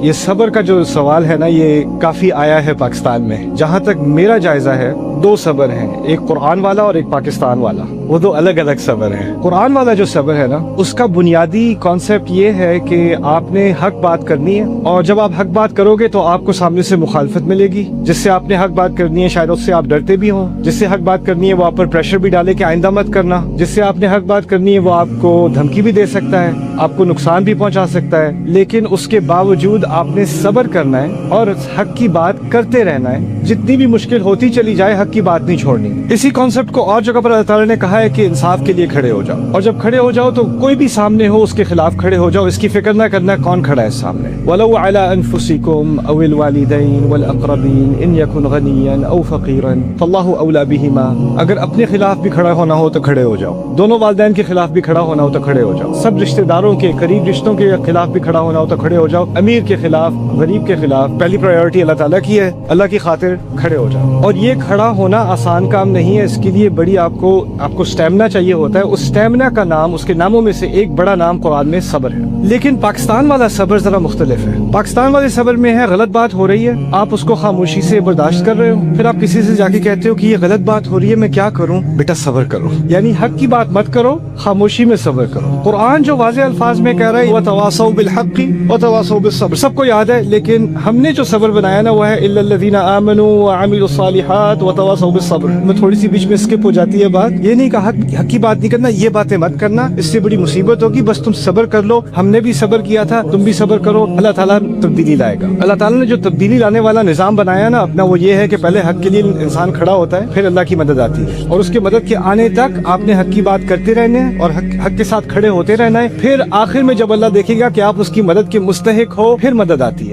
یہ صبر کا جو سوال ہے نا یہ کافی آیا ہے پاکستان میں. جہاں تک میرا جائزہ ہے دو صبر ہیں, ایک قرآن والا اور ایک پاکستان والا. وہ دو الگ الگ صبر ہیں. قرآن والا جو صبر ہے نا اس کا بنیادی کانسیپٹ یہ ہے کہ آپ نے حق بات کرنی ہے, اور جب آپ حق بات کرو گے تو آپ کو سامنے سے مخالفت ملے گی. جس سے آپ نے حق بات کرنی ہے شاید اس سے آپ ڈرتے بھی ہوں, جس سے حق بات کرنی ہے وہ آپ پر پریشر بھی ڈالے کہ آئندہ مت کرنا. جس سے آپ نے حق بات کرنی ہے وہ آپ کو دھمکی بھی دے سکتا ہے, آپ کو نقصان بھی پہنچا سکتا ہے. لیکن اس کے باوجود آپ نے صبر کرنا ہے اور حق کی بات کرتے رہنا ہے. جتنی بھی مشکل ہوتی چلی جائے حق کی بات نہیں چھوڑنی. اسی کانسیپٹ کو اور جگہ پر اللہ تعالیٰ نے کہا ہے کہ انصاف کے لیے کھڑے ہو جاؤ, اور جب کھڑے ہو جاؤ تو کوئی بھی سامنے ہو اس کے خلاف کھڑے ہو جاؤ. اس کی فکر نہ کرنا کون کھڑا ہے سامنے. وَلَوْ عَلَىٰ أَنفُسِكُمْ أَوِ الْوَالِدَيْنِ وَالْأَقْرَبِينَ إِنْ يَكُنْ غَنِيًّا أَوْ فَقِيرًا فَاللَّهُ أَوْلَىٰ بِهِمَا. اگر اپنے خلاف بھی کھڑا ہونا ہو تو کھڑے ہو جاؤ, دونوں والدین کے خلاف بھی کھڑا ہونا ہو تو کھڑے ہو جاؤ, سب رشتہ داروں کے قریب رشتوں کے خلاف بھی کھڑا ہونا ہو تو کھڑے ہو جاؤ, امیر کے خلاف غریب کے خلاف. پہلی پرائیورٹی اللہ تعالیٰ کی ہے, اللہ کی خاطر کھڑے ہو جاؤ. اور یہ کھڑا ہونا آسان کام نہیں ہے, اس کے لیے بڑی آپ کو سٹیمنا چاہیے ہوتا ہے. اس سٹیمنا کا نام, اس کے ناموں میں سے ایک بڑا نام قرآن میں صبر ہے. لیکن پاکستان والا صبر ذرا مختلف ہے. پاکستان والے صبر میں ہے غلط بات ہو رہی ہے, آپ اس کو خاموشی سے برداشت کر رہے ہو, پھر آپ کسی سے جا کے کہتے ہو کہ یہ غلط بات ہو رہی ہے میں کیا کروں. بیٹا صبر کرو, یعنی حق کی بات مت کرو, خاموشی میں صبر کرو. قرآن جو واضح الفاظ میں کہہ رہا ہے وَتَوَاصَوْا بِالْحَقِّ وَتَوَاصَوْا بِالصَّبْرِ, سب کو یاد ہے, لیکن ہم نے جو صبر بنایا نا وہ ہے إِلَّا الَّذِينَ آمَنُوا وَعَمِلُوا الصَّالِحَاتِ وَتَوَاصَوْا بِالصَّبْرِ. میں تھوڑی سی بیچ میں اسکپ ہو جاتی ہے بات, یہ نہیں کہا حق کی بات نہیں کرنا, یہ باتیں مت کرنا, اس سے بڑی مصیبت ہوگی, بس تم صبر کر لو. ہم نے بھی صبر کیا تھا, تم بھی صبر کرو, اللہ تعالیٰ تبدیلی لائے گا. اللہ تعالیٰ نے جو تبدیلی لانے والا نظام بنایا نا اپنا, وہ یہ ہے کہ پہلے حق کے لیے انسان کھڑا ہوتا ہے, پھر اللہ کی مدد آتی ہے, اور اس کے مدد کے آنے تک آپ نے حق کی بات کرتے رہنے ہیں اور حق کے ساتھ کھڑے ہوتے رہنا ہے. پھر آخر میں جب اللہ دیکھے گا کہ آپ اس کی مدد کے مستحق ہو, پھر مدد آتی ہے.